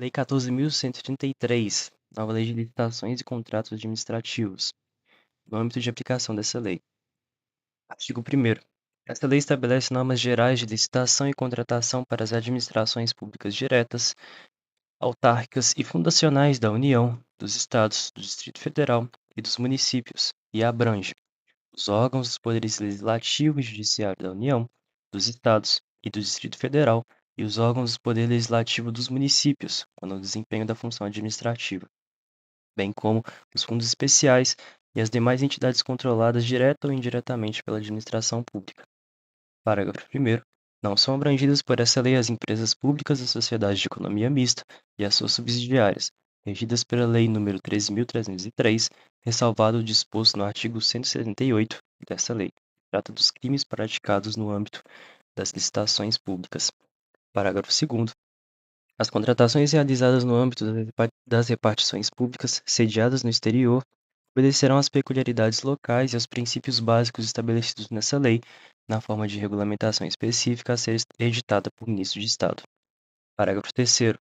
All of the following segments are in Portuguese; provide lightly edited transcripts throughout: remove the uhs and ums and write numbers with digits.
Lei 14.133, nova Lei de Licitações e Contratos Administrativos. No âmbito de aplicação dessa lei. Artigo 1º. Esta lei estabelece normas gerais de licitação e contratação para as administrações públicas diretas, autárquicas e fundacionais da União, dos Estados, do Distrito Federal e dos municípios, e abrange os órgãos dos poderes legislativo e judiciário da União, dos Estados e do Distrito Federal e os órgãos do poder legislativo dos municípios, quando o desempenho da função administrativa, bem como os fundos especiais e as demais entidades controladas direta ou indiretamente pela administração pública. Parágrafo 1º. Não são abrangidas por essa lei as empresas públicas da sociedade de economia mista e as suas subsidiárias, regidas pela Lei nº 13.303, ressalvado o disposto no artigo 178 dessa lei. Trata dos crimes praticados no âmbito das licitações públicas. Parágrafo 2º. As contratações realizadas no âmbito das repartições públicas sediadas no exterior obedecerão às peculiaridades locais e aos princípios básicos estabelecidos nessa lei, na forma de regulamentação específica a ser editada por ministro de Estado. Parágrafo 3º.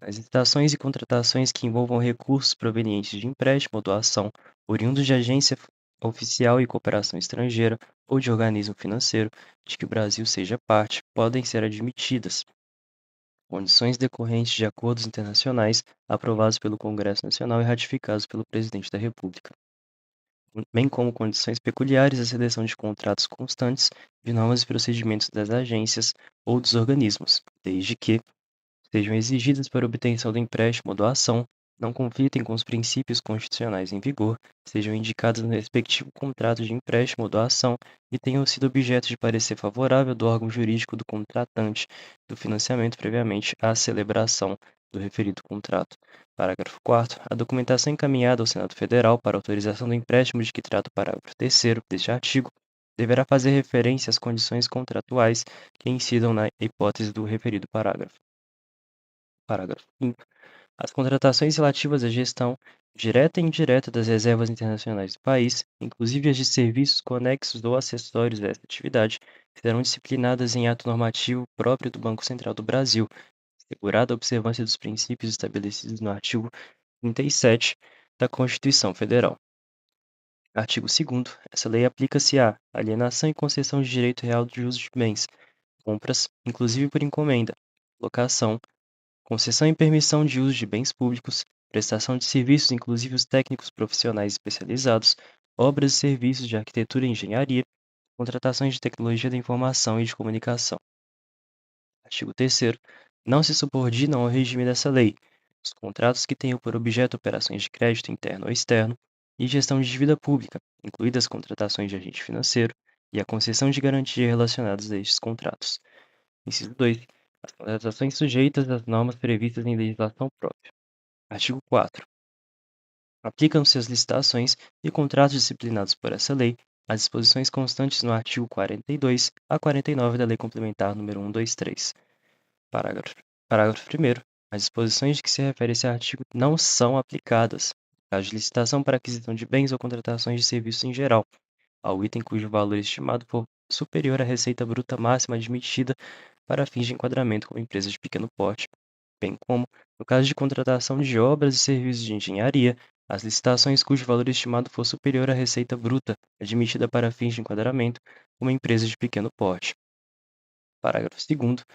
Nas licitações e contratações que envolvam recursos provenientes de empréstimo ou doação, oriundos de agência oficial e cooperação estrangeira ou de organismo financeiro de que o Brasil seja parte, podem ser admitidas condições decorrentes de acordos internacionais aprovados pelo Congresso Nacional e ratificados pelo Presidente da República, bem como condições peculiares à seleção de contratos constantes de normas e procedimentos das agências ou dos organismos, desde que sejam exigidas para obtenção do empréstimo ou doação, não conflitem com os princípios constitucionais em vigor, sejam indicadas no respectivo contrato de empréstimo ou doação e tenham sido objeto de parecer favorável do órgão jurídico do contratante do financiamento previamente à celebração do referido contrato. Parágrafo 4º. A documentação encaminhada ao Senado Federal para autorização do empréstimo de que trata o parágrafo 3º deste artigo deverá fazer referência às condições contratuais que incidam na hipótese do referido parágrafo. Parágrafo 5º. As contratações relativas à gestão, direta e indireta das reservas internacionais do país, inclusive as de serviços conexos ou acessórios a esta atividade, serão disciplinadas em ato normativo próprio do Banco Central do Brasil, assegurada a observância dos princípios estabelecidos no artigo 37 da Constituição Federal. Artigo 2º. Essa lei aplica-se à alienação e concessão de direito real de uso de bens, compras, inclusive por encomenda, locação, concessão e permissão de uso de bens públicos, prestação de serviços, inclusive os técnicos profissionais especializados, obras e serviços de arquitetura e engenharia, contratações de tecnologia da informação e de comunicação. Artigo 3º. Não se subordinam ao regime dessa lei os contratos que tenham por objeto operações de crédito interno ou externo e gestão de dívida pública, incluídas contratações de agente financeiro e a concessão de garantia relacionadas a estes contratos. Inciso 2. As contratações sujeitas às normas previstas em legislação própria. Artigo 4º. Aplicam-se às licitações e contratos disciplinados por essa lei as disposições constantes no artigo 42 a 49 da Lei Complementar nº 123. Parágrafo 1º. As disposições de que se refere esse artigo não são aplicadas, no caso de licitação para aquisição de bens ou contratações de serviços em geral, ao item cujo valor estimado for superior à receita bruta máxima admitida para fins de enquadramento como empresa de pequeno porte, bem como, no caso de contratação de obras e serviços de engenharia, as licitações cujo valor estimado for superior à receita bruta admitida para fins de enquadramento como empresa de pequeno porte. Parágrafo 2º.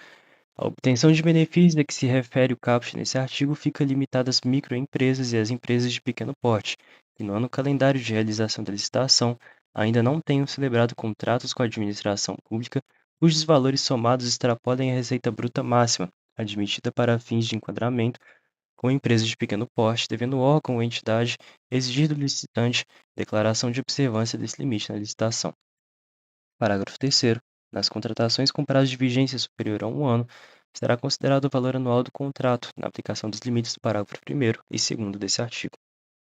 A obtenção de benefícios a que se refere o caput nesse artigo fica limitada às microempresas e às empresas de pequeno porte, que no ano calendário de realização da licitação ainda não tenham celebrado contratos com a administração pública cujos valores somados extrapolem a receita bruta máxima, admitida para fins de enquadramento com empresas de pequeno porte, devendo o órgão ou entidade exigir do licitante declaração de observância desse limite na licitação. Parágrafo 3º. Nas contratações com prazo de vigência superior a 1 ano, será considerado o valor anual do contrato, na aplicação dos limites do parágrafo 1º e 2º desse artigo.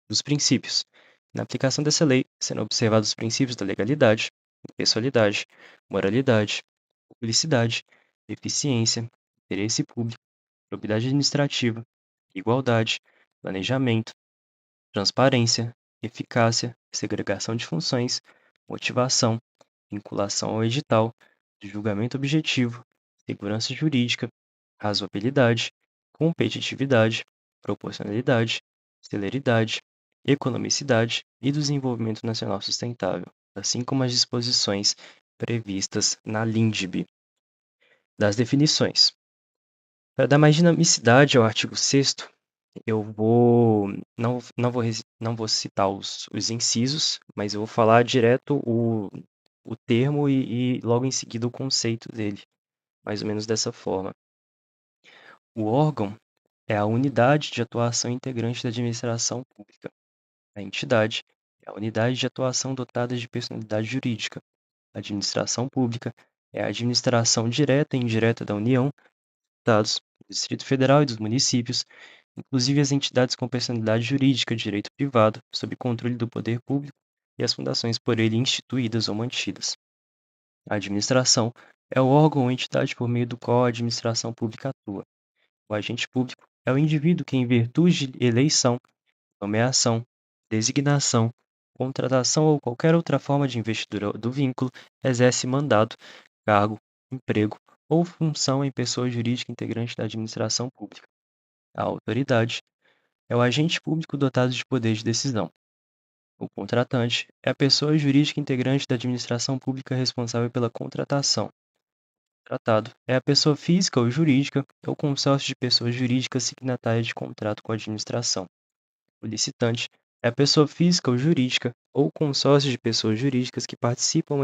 Dos princípios. Na aplicação dessa lei, serão observados os princípios da legalidade, impessoalidade, moralidade, publicidade, eficiência, interesse público, probidade administrativa, igualdade, planejamento, transparência, eficácia, segregação de funções, motivação, vinculação ao edital, julgamento objetivo, segurança jurídica, razoabilidade, competitividade, proporcionalidade, celeridade, economicidade e desenvolvimento nacional sustentável, assim como as disposições previstas na LINDB. Das definições. Para dar mais dinamicidade ao artigo 6º, eu não vou citar os incisos, mas eu vou falar direto o termo e logo em seguida o conceito dele, mais ou menos dessa forma. O órgão é a unidade de atuação integrante da administração pública. A entidade é a unidade de atuação dotada de personalidade jurídica. A administração pública é a administração direta e indireta da União, Estados, do Distrito Federal e dos municípios, inclusive as entidades com personalidade jurídica de direito privado, sob controle do poder público, e as fundações por ele instituídas ou mantidas. A administração é o órgão ou entidade por meio do qual a administração pública atua. O agente público é o indivíduo que, em virtude de eleição, nomeação, designação, contratação ou qualquer outra forma de investidura do vínculo, exerce mandato, cargo, emprego ou função em pessoa jurídica integrante da administração pública. A autoridade é o agente público dotado de poder de decisão. O contratante é a pessoa jurídica integrante da administração pública responsável pela contratação. O tratado é a pessoa física ou jurídica ou consórcio de pessoas jurídicas signatárias de contrato com a administração. O licitante é a pessoa física ou jurídica ou consórcio de pessoas jurídicas que participam ou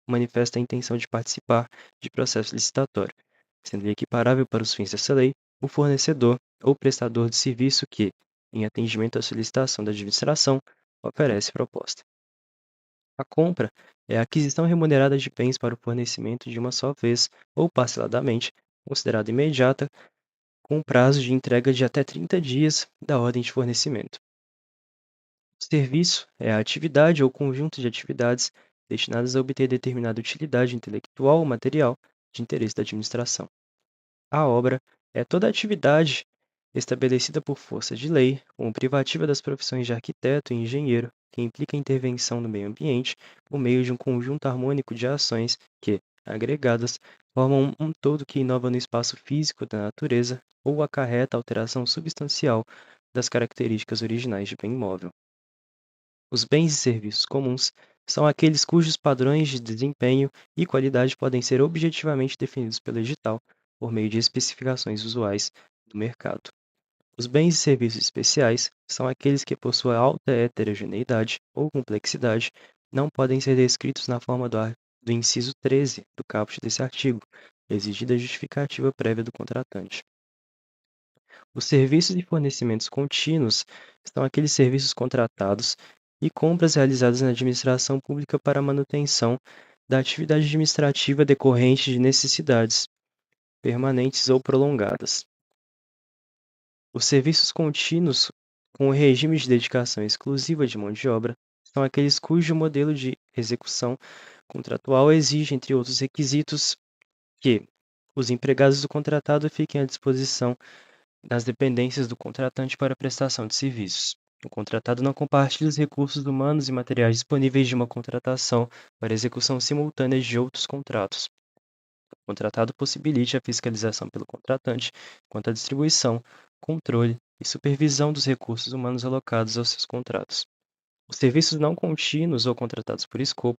manifesta a intenção de participar de processo licitatório, sendo equiparável para os fins dessa lei o fornecedor ou prestador de serviço que, em atendimento à solicitação da administração, oferece proposta. A compra é a aquisição remunerada de bens para o fornecimento de uma só vez ou parceladamente, considerada imediata, com prazo de entrega de até 30 dias da ordem de fornecimento. O serviço é a atividade ou conjunto de atividades destinadas a obter determinada utilidade intelectual ou material de interesse da administração. A obra é toda atividade estabelecida por força de lei, como privativa das profissões de arquiteto e engenheiro, que implica a intervenção no meio ambiente por meio de um conjunto harmônico de ações que, agregadas, formam um todo que inova no espaço físico da natureza ou acarreta alteração substancial das características originais de bem imóvel. Os bens e serviços comuns são aqueles cujos padrões de desempenho e qualidade podem ser objetivamente definidos pelo edital por meio de especificações usuais do mercado. Os bens e serviços especiais são aqueles que, por sua alta heterogeneidade ou complexidade, não podem ser descritos na forma do inciso 13 do caput desse artigo, exigida a justificativa prévia do contratante. Os serviços e fornecimentos contínuos são aqueles serviços contratados e compras realizadas na administração pública para a manutenção da atividade administrativa decorrente de necessidades permanentes ou prolongadas. Os serviços contínuos com o regime de dedicação exclusiva de mão de obra são aqueles cujo modelo de execução contratual exige, entre outros requisitos, que os empregados do contratado fiquem à disposição das dependências do contratante para a prestação de serviços. O contratado não compartilha os recursos humanos e materiais disponíveis de uma contratação para execução simultânea de outros contratos. O contratado possibilite a fiscalização pelo contratante quanto à distribuição, controle e supervisão dos recursos humanos alocados aos seus contratos. Os serviços não contínuos ou contratados por escopo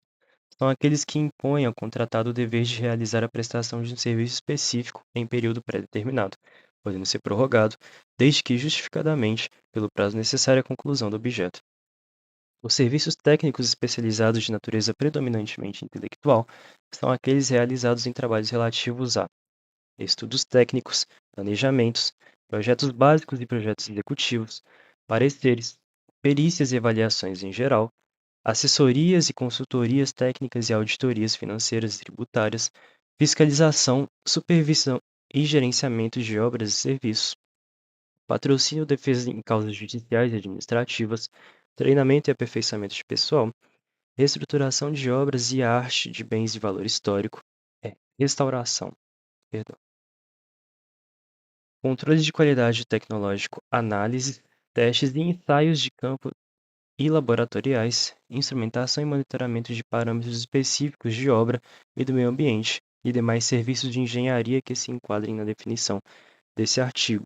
são aqueles que impõem ao contratado o dever de realizar a prestação de um serviço específico em período pré-determinado, podendo ser prorrogado, desde que justificadamente, pelo prazo necessário à conclusão do objeto. Os serviços técnicos especializados de natureza predominantemente intelectual são aqueles realizados em trabalhos relativos a estudos técnicos, planejamentos, projetos básicos e projetos executivos, pareceres, perícias e avaliações em geral, assessorias e consultorias técnicas e auditorias financeiras e tributárias, fiscalização, supervisão e gerenciamento de obras e serviços, patrocínio ou defesa em causas judiciais e administrativas, treinamento e aperfeiçoamento de pessoal, reestruturação de obras e arte de bens de valor histórico, restauração, perdão, controle de qualidade tecnológico, análise, testes e ensaios de campo e laboratoriais, instrumentação e monitoramento de parâmetros específicos de obra e do meio ambiente, e demais serviços de engenharia que se enquadrem na definição desse artigo.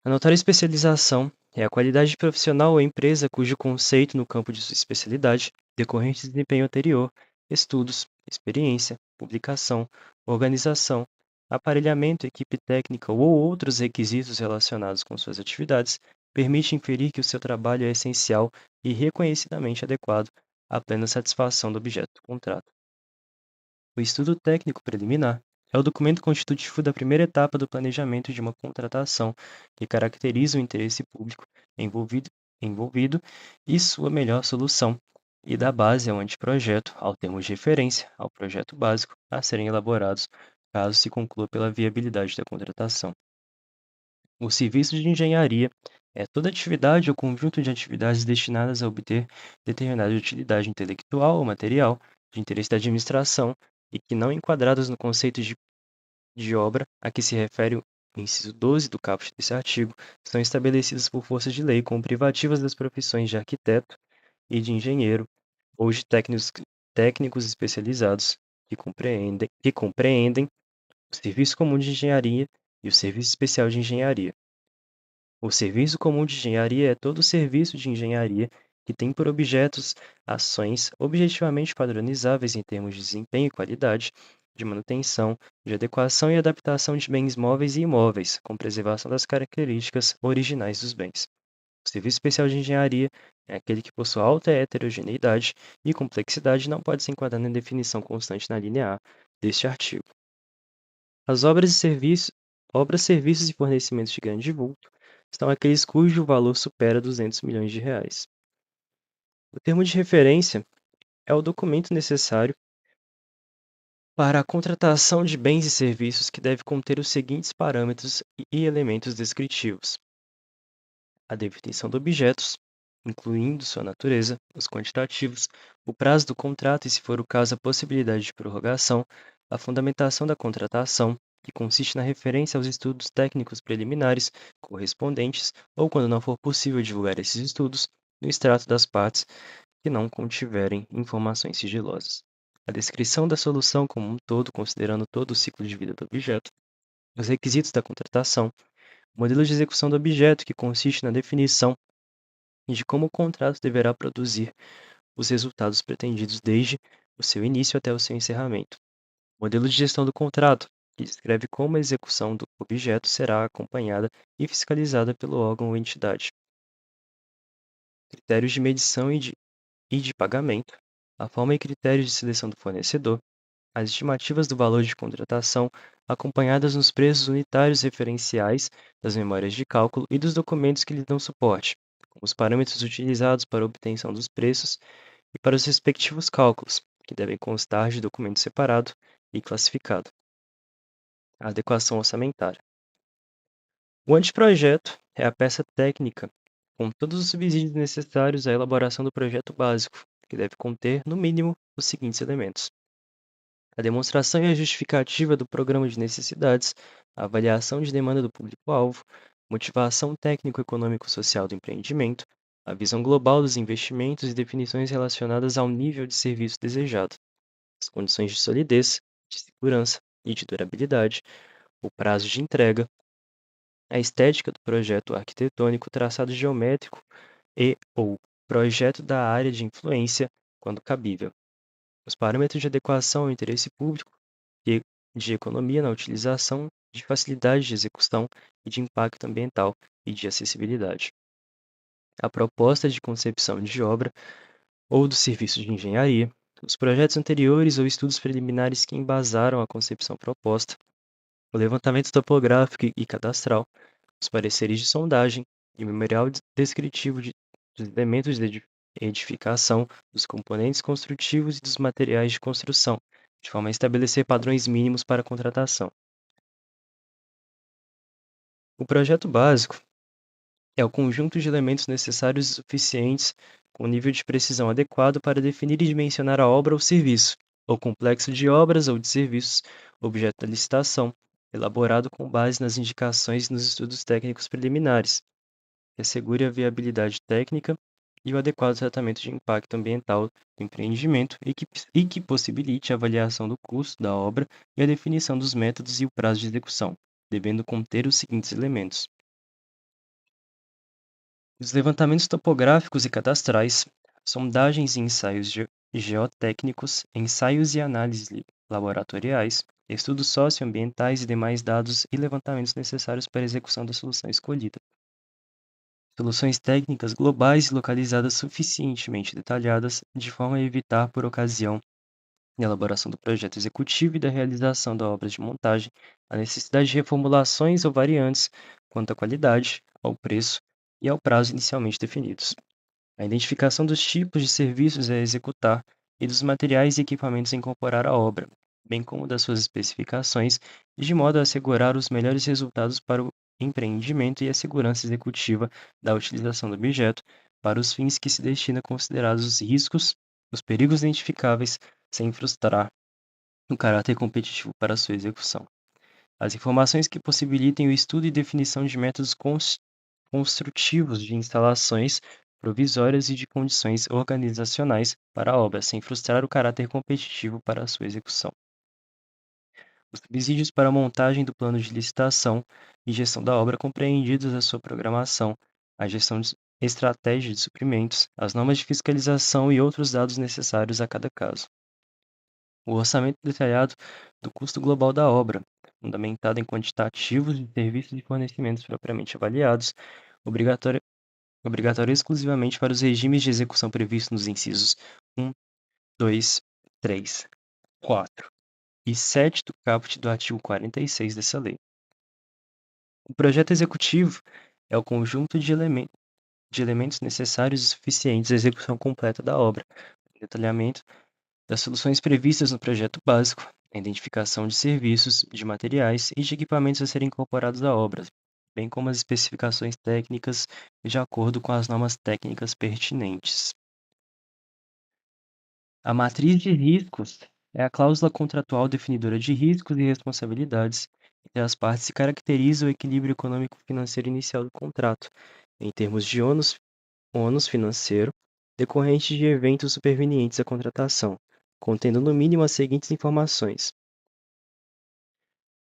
A notória especialização é a qualidade profissional ou empresa cujo conceito no campo de sua especialidade, decorrente de desempenho anterior, estudos, experiência, publicação, organização, aparelhamento, equipe técnica ou outros requisitos relacionados com suas atividades, permite inferir que o seu trabalho é essencial e reconhecidamente adequado à plena satisfação do objeto do contrato. O estudo técnico preliminar é o documento constitutivo da primeira etapa do planejamento de uma contratação, que caracteriza o interesse público envolvido, envolvido e sua melhor solução, e dá base ao anteprojeto, ao termo de referência, ao projeto básico a serem elaborados, caso se conclua pela viabilidade da contratação. O serviço de engenharia é toda atividade ou conjunto de atividades destinadas a obter determinada utilidade intelectual ou material de interesse da administração e que não enquadradas no conceito de obra a que se refere o inciso 12 do caput desse artigo, são estabelecidas por força de lei como privativas das profissões de arquiteto e de engenheiro ou de técnicos especializados que compreendem o serviço comum de engenharia e o serviço especial de engenharia. O serviço comum de engenharia é todo serviço de engenharia que tem por objetos ações objetivamente padronizáveis em termos de desempenho e qualidade, de manutenção, de adequação e adaptação de bens móveis e imóveis, com preservação das características originais dos bens. O serviço especial de engenharia é aquele que possui alta heterogeneidade e complexidade e não pode ser enquadrado em definição constante na linha A deste artigo. As obras, serviços e fornecimentos de grande vulto são aqueles cujo valor supera 200 milhões de reais. O termo de referência é o documento necessário para a contratação de bens e serviços que deve conter os seguintes parâmetros e elementos descritivos: a definição de objetos, incluindo sua natureza, os quantitativos, o prazo do contrato e, se for o caso, a possibilidade de prorrogação, a fundamentação da contratação, que consiste na referência aos estudos técnicos preliminares correspondentes, ou, quando não for possível divulgar esses estudos, no extrato das partes que não contiverem informações sigilosas. A descrição da solução como um todo, considerando todo o ciclo de vida do objeto, os requisitos da contratação, o modelo de execução do objeto, que consiste na definição de como o contrato deverá produzir os resultados pretendidos desde o seu início até o seu encerramento. O modelo de gestão do contrato, que descreve como a execução do objeto será acompanhada e fiscalizada pelo órgão ou entidade. Critérios de medição e de pagamento, a forma e critérios de seleção do fornecedor, as estimativas do valor de contratação, acompanhadas nos preços unitários referenciais das memórias de cálculo e dos documentos que lhe dão suporte, como os parâmetros utilizados para a obtenção dos preços e para os respectivos cálculos, que devem constar de documento separado e classificado. A adequação orçamentária. O anteprojeto é a peça técnica com todos os subsídios necessários à elaboração do projeto básico, que deve conter, no mínimo, os seguintes elementos: a demonstração e a justificativa do programa de necessidades, a avaliação de demanda do público-alvo, motivação técnico-econômico-social do empreendimento, a visão global dos investimentos e definições relacionadas ao nível de serviço desejado, as condições de solidez, de segurança e de durabilidade, o prazo de entrega, a estética do projeto arquitetônico, traçado geométrico e/ou projeto da área de influência, quando cabível, os parâmetros de adequação ao interesse público e de economia na utilização, de facilidade de execução e de impacto ambiental e de acessibilidade. A proposta de concepção de obra ou do serviço de engenharia, os projetos anteriores ou estudos preliminares que embasaram a concepção proposta, o levantamento topográfico e cadastral, os pareceres de sondagem e o memorial descritivo dos elementos de edificação, dos componentes construtivos e dos materiais de construção, de forma a estabelecer padrões mínimos para a contratação. O projeto básico é o conjunto de elementos necessários e suficientes com nível de precisão adequado para definir e dimensionar a obra ou serviço, ou complexo de obras ou de serviços, objeto da licitação, elaborado com base nas indicações e nos estudos técnicos preliminares, que assegure a viabilidade técnica e o adequado tratamento de impacto ambiental do empreendimento e que possibilite a avaliação do custo da obra e a definição dos métodos e o prazo de execução, devendo conter os seguintes elementos: Os levantamentos topográficos e cadastrais, sondagens e ensaios geotécnicos, ensaios e análises laboratoriais, estudos socioambientais e demais dados e levantamentos necessários para a execução da solução escolhida. Soluções técnicas globais e localizadas suficientemente detalhadas, de forma a evitar, por ocasião da elaboração do projeto executivo e da realização da obra de montagem, a necessidade de reformulações ou variantes quanto à qualidade, ao preço e ao prazo inicialmente definidos. A identificação dos tipos de serviços a executar e dos materiais e equipamentos a incorporar à obra, bem como das suas especificações, de modo a assegurar os melhores resultados para o empreendimento e a segurança executiva da utilização do objeto para os fins que se destina considerados os riscos, os perigos identificáveis, sem frustrar o caráter competitivo para sua execução. As informações que possibilitem o estudo e definição de métodos construtivos de instalações provisórias e de condições organizacionais para a obra, sem frustrar o caráter competitivo para a sua execução. Os subsídios para a montagem do plano de licitação e gestão da obra compreendidos a sua programação, a gestão de estratégia de suprimentos, as normas de fiscalização e outros dados necessários a cada caso. O orçamento detalhado do custo global da obra, fundamentado em quantitativos de serviços e fornecimentos propriamente avaliados, obrigatório exclusivamente para os regimes de execução previstos nos incisos 1, 2, 3, 4 e 7 do caput do artigo 46 dessa lei. O projeto executivo é o conjunto de elementos necessários e suficientes à execução completa da obra, detalhamento das soluções previstas no projeto básico, a identificação de serviços, de materiais e de equipamentos a serem incorporados à obra, bem como as especificações técnicas de acordo com as normas técnicas pertinentes. A matriz de riscos é a cláusula contratual definidora de riscos e responsabilidades entre as partes e caracteriza o equilíbrio econômico-financeiro inicial do contrato, em termos de ônus financeiro decorrente de eventos supervenientes à contratação, contendo no mínimo as seguintes informações: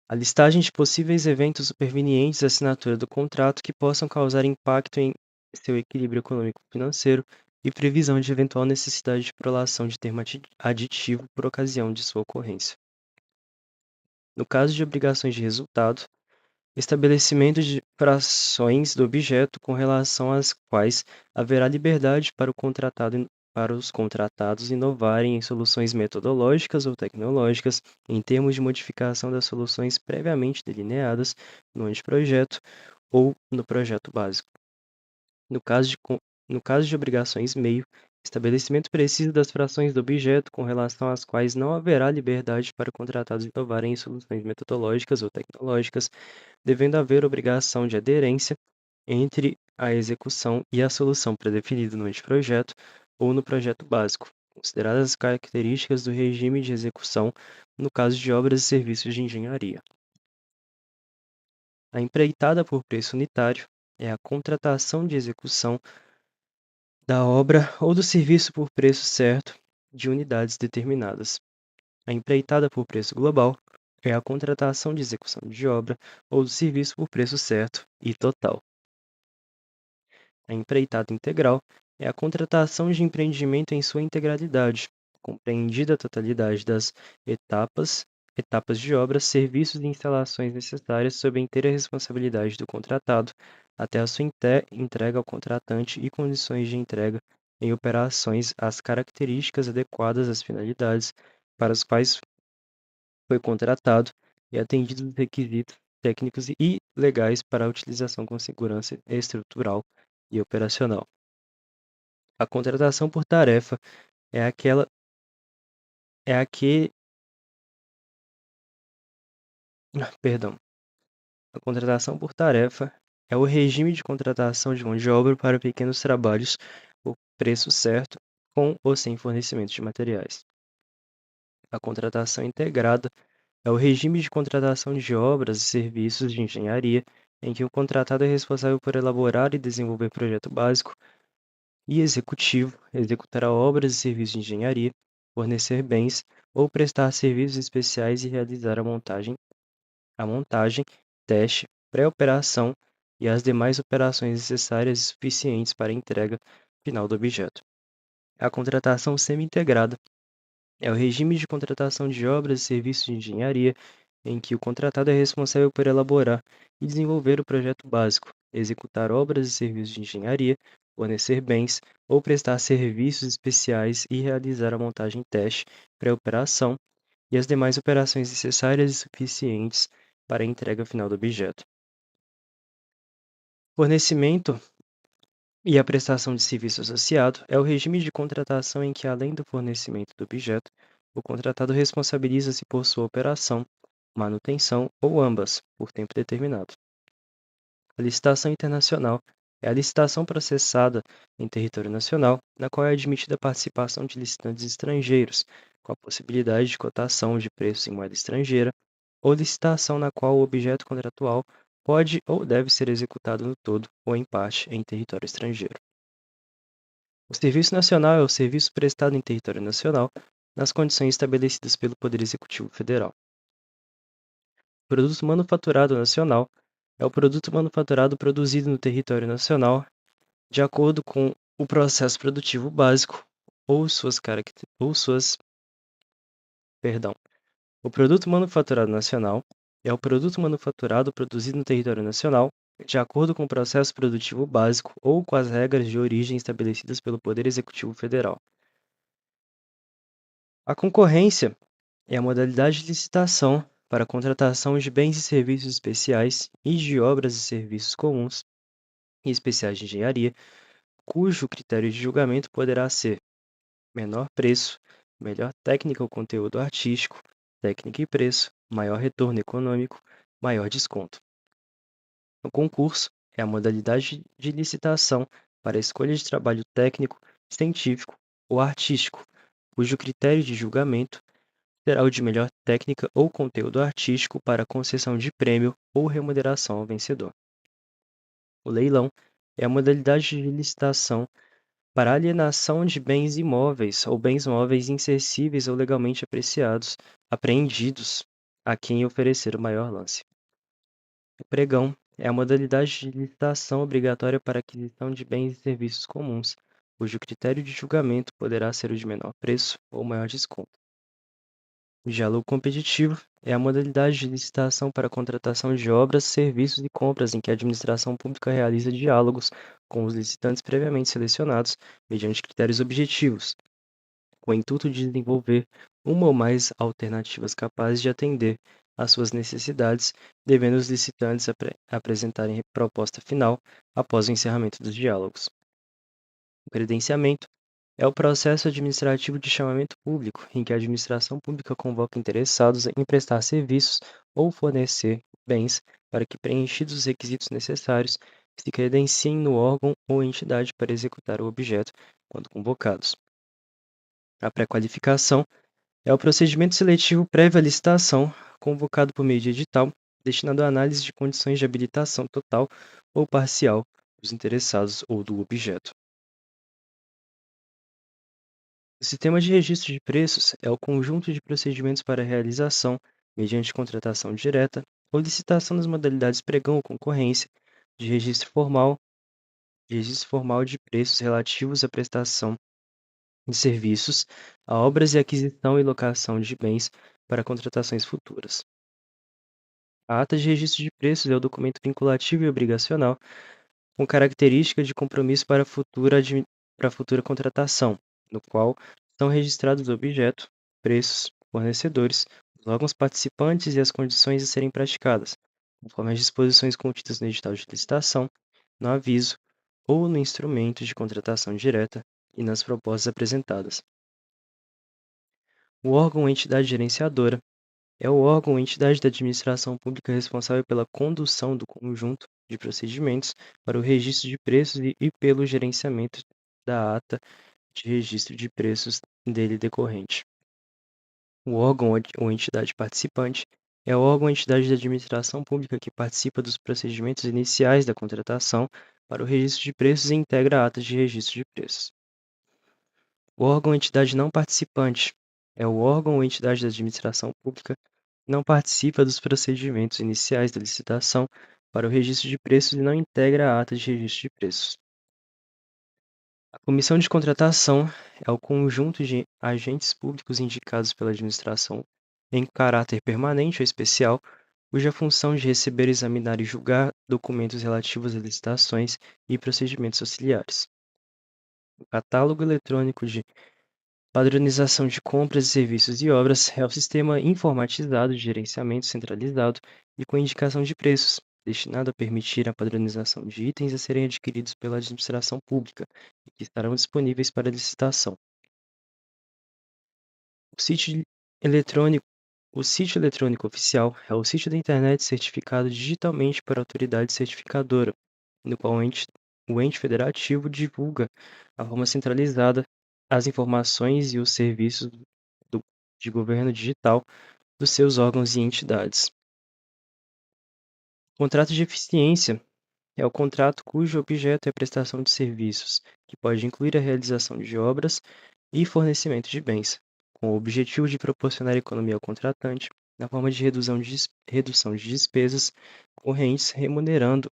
a listagem de possíveis eventos supervenientes à assinatura do contrato que possam causar impacto em seu equilíbrio econômico-financeiro e previsão de eventual necessidade de prolação de termo aditivo por ocasião de sua ocorrência. No caso de obrigações de resultado, estabelecimento de frações do objeto com relação às quais haverá liberdade para os contratados inovarem em soluções metodológicas ou tecnológicas em termos de modificação das soluções previamente delineadas no anteprojeto ou no projeto básico. No caso de obrigações meio, estabelecimento preciso das frações do objeto com relação às quais não haverá liberdade para contratados inovarem em soluções metodológicas ou tecnológicas, devendo haver obrigação de aderência entre a execução e a solução predefinida no anteprojeto ou no projeto básico, consideradas as características do regime de execução no caso de obras e serviços de engenharia. A empreitada por preço unitário é a contratação de execução da obra ou do serviço por preço certo de unidades determinadas. A empreitada por preço global é a contratação de execução de obra ou do serviço por preço certo e total. A empreitada integral é a contratação de empreendimento em sua integralidade, compreendida a totalidade das etapas de obras, serviços e instalações necessárias sob a inteira responsabilidade do contratado, até a sua entrega ao contratante e condições de entrega em operações às características adequadas às finalidades para as quais foi contratado e atendidos os requisitos técnicos e legais para a utilização com segurança estrutural e operacional. A contratação por tarefa é aquela é a que, perdão, a contratação por tarefa é o regime de contratação de mão de obra para pequenos trabalhos por preço certo, com ou sem fornecimento de materiais. A contratação integrada é o regime de contratação de obras e serviços de engenharia em que o contratado é responsável por elaborar e desenvolver projeto básico e executivo, executar obras e serviços de engenharia, fornecer bens ou prestar serviços especiais e realizar a montagem, teste, pré-operação e as demais operações necessárias e suficientes para a entrega final do objeto. A contratação semi-integrada é o regime de contratação de obras e serviços de engenharia em que o contratado é responsável por elaborar e desenvolver o projeto básico, executar obras e serviços de engenharia, fornecer bens ou prestar serviços especiais e realizar a montagem teste, pré-operação e as demais operações necessárias e suficientes para a entrega final do objeto. Fornecimento e a prestação de serviço associado é o regime de contratação em que, além do fornecimento do objeto, o contratado responsabiliza-se por sua operação, manutenção ou ambas, por tempo determinado. A licitação internacional é a licitação processada em território nacional, na qual é admitida a participação de licitantes estrangeiros, com a possibilidade de cotação de preços em moeda estrangeira, ou licitação na qual o objeto contratual pode ou deve ser executado no todo ou em parte em território estrangeiro. O serviço nacional é o serviço prestado em território nacional, nas condições estabelecidas pelo Poder Executivo Federal. O produto manufaturado nacional é o produto manufaturado produzido no território nacional de acordo com o processo produtivo básico ou suas características. O produto manufaturado nacional é o produto manufaturado produzido no território nacional de acordo com o processo produtivo básico ou com as regras de origem estabelecidas pelo Poder Executivo Federal. A concorrência é a modalidade de licitação para a contratação de bens e serviços especiais e de obras e serviços comuns e especiais de engenharia, cujo critério de julgamento poderá ser menor preço, melhor técnica ou conteúdo artístico, técnica e preço, maior retorno econômico, maior desconto. O concurso é a modalidade de licitação para a escolha de trabalho técnico, científico ou artístico, cujo critério de julgamento será o de melhor técnica ou conteúdo artístico para concessão de prêmio ou remuneração ao vencedor. O leilão é a modalidade de licitação para alienação de bens imóveis ou bens móveis incessíveis ou legalmente apreendidos a quem oferecer o maior lance. O pregão é a modalidade de licitação obrigatória para aquisição de bens e serviços comuns, cujo critério de julgamento poderá ser o de menor preço ou maior desconto. O diálogo competitivo é a modalidade de licitação para a contratação de obras, serviços e compras em que a administração pública realiza diálogos com os licitantes previamente selecionados mediante critérios objetivos, com o intuito de desenvolver uma ou mais alternativas capazes de atender às suas necessidades, devendo os licitantes apresentarem proposta final após o encerramento dos diálogos. O credenciamento é o processo administrativo de chamamento público, em que a administração pública convoca interessados em prestar serviços ou fornecer bens para que, preenchidos os requisitos necessários, se credenciem no órgão ou entidade para executar o objeto, quando convocados. A pré-qualificação é o procedimento seletivo prévio à licitação, convocado por meio de edital, destinado à análise de condições de habilitação total ou parcial dos interessados ou do objeto. O sistema de registro de preços é o conjunto de procedimentos para a realização, mediante contratação direta ou licitação das modalidades pregão ou concorrência, de registro formal de preços relativos à prestação de serviços, a obras e aquisição e locação de bens para contratações futuras. A ata de registro de preços é o documento vinculativo e obrigacional com características de compromisso para a futura contratação, no qual são registrados o objeto, preços, fornecedores, os órgãos participantes e as condições a serem praticadas, conforme as disposições contidas no edital de licitação, no aviso ou no instrumento de contratação direta e nas propostas apresentadas. O órgão ou entidade gerenciadora é o órgão ou entidade da administração pública responsável pela condução do conjunto de procedimentos para o registro de preços e pelo gerenciamento da ata de registro de preços dele decorrente. O órgão ou entidade participante é o órgão ou entidade da administração pública que participa dos procedimentos iniciais da contratação para o registro de preços e integra a ata de registro de preços. O órgão ou entidade não participante é o órgão ou entidade da administração pública que não participa dos procedimentos iniciais da licitação para o registro de preços e não integra a ata de registro de preços. A comissão de contratação é o conjunto de agentes públicos indicados pela administração em caráter permanente ou especial, cuja função de receber, examinar e julgar documentos relativos a licitações e procedimentos auxiliares. O catálogo eletrônico de padronização de compras de serviços e obras é o sistema informatizado de gerenciamento centralizado e com indicação de preços, destinado a permitir a padronização de itens a serem adquiridos pela administração pública e que estarão disponíveis para licitação. O sítio eletrônico, o sítio eletrônico oficial é o sítio da internet certificado digitalmente por autoridade certificadora, no qual o ente federativo divulga a forma centralizada as informações e os serviços de governo digital dos seus órgãos e entidades. O contrato de eficiência é o contrato cujo objeto é a prestação de serviços, que pode incluir a realização de obras e fornecimento de bens, com o objetivo de proporcionar economia ao contratante, na forma de redução de despesas correntes, remunerado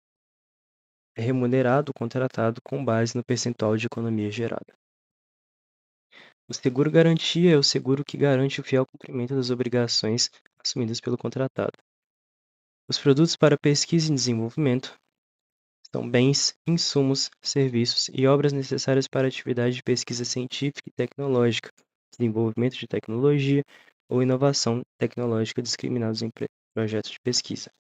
o contratado com base no percentual de economia gerada. O seguro-garantia é o seguro que garante o fiel cumprimento das obrigações assumidas pelo contratado. Os produtos para pesquisa e desenvolvimento são bens, insumos, serviços e obras necessárias para a atividade de pesquisa científica e tecnológica, desenvolvimento de tecnologia ou inovação tecnológica discriminados em projetos de pesquisa.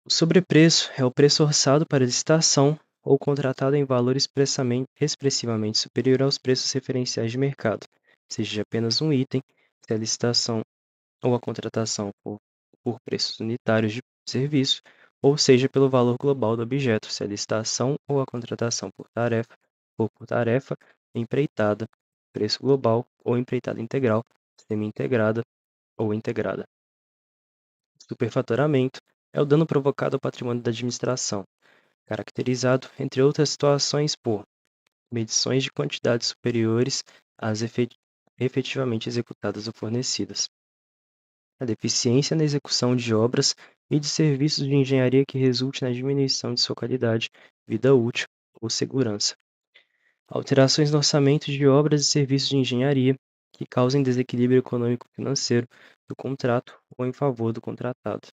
O sobrepreço é o preço orçado para licitação ou contratado em valor expressivamente superior aos preços referenciais de mercado, seja de apenas um item, se a licitação ou a contratação por preços unitários de serviço, ou seja pelo valor global do objeto, se a licitação ou a contratação por tarefa, empreitada, preço global ou empreitada integral, semi-integrada ou integrada. Superfaturamento é o dano provocado ao patrimônio da administração, caracterizado, entre outras situações, por medições de quantidades superiores às efetivamente executadas ou fornecidas. A deficiência na execução de obras e de serviços de engenharia que resulte na diminuição de sua qualidade, vida útil ou segurança. Alterações no orçamento de obras e serviços de engenharia que causem desequilíbrio econômico-financeiro do contrato ou em favor do contratado.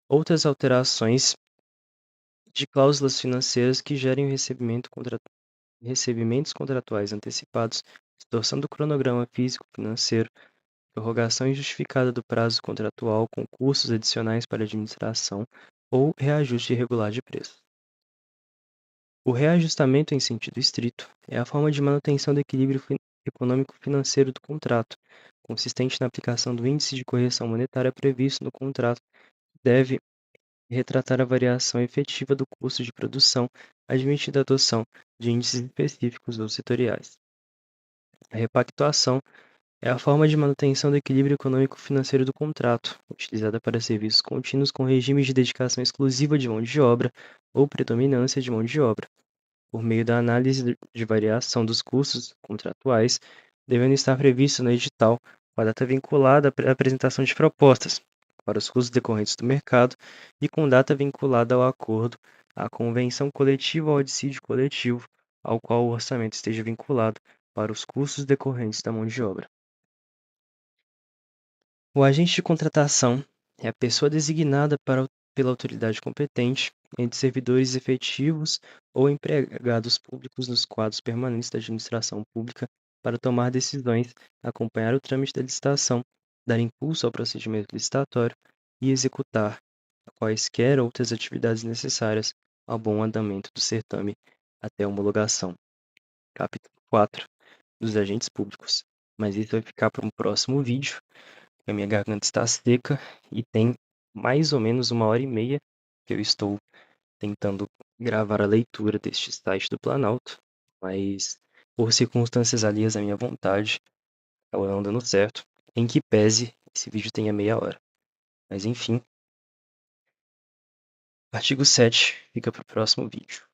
Outras alterações de cláusulas financeiras que gerem o recebimentos contratuais antecipados, distorção do cronograma físico-financeiro, prorrogação injustificada do prazo contratual com custos adicionais para a administração ou reajuste irregular de preço. O reajustamento em sentido estrito é a forma de manutenção do equilíbrio econômico-financeiro do contrato, consistente na aplicação do índice de correção monetária previsto no contrato, que deve retratar a variação efetiva do custo de produção, admitida a adoção de índices específicos ou setoriais. A repactuação é a forma de manutenção do equilíbrio econômico-financeiro do contrato, utilizada para serviços contínuos com regimes de dedicação exclusiva de mão de obra ou predominância de mão de obra, por meio da análise de variação dos custos contratuais, devendo estar previsto no edital com a data vinculada à apresentação de propostas para os custos decorrentes do mercado e com data vinculada ao acordo, à convenção coletiva ou ao dissídio coletivo, ao qual o orçamento esteja vinculado para os custos decorrentes da mão de obra. O agente de contratação é a pessoa designada pela autoridade competente, entre servidores efetivos ou empregados públicos nos quadros permanentes da administração pública, para tomar decisões, acompanhar o trâmite da licitação, dar impulso ao procedimento licitatório e executar quaisquer outras atividades necessárias ao bom andamento do certame até a homologação. Capítulo 4 dos agentes públicos. Mas isso vai ficar para um próximo vídeo. A minha garganta está seca e tem mais ou menos 1h30 que eu estou tentando gravar a leitura deste site do Planalto, mas por circunstâncias alheias à minha vontade, acabou não dando certo, em que pese esse vídeo tenha meia hora. Mas enfim, artigo 7 fica para o próximo vídeo.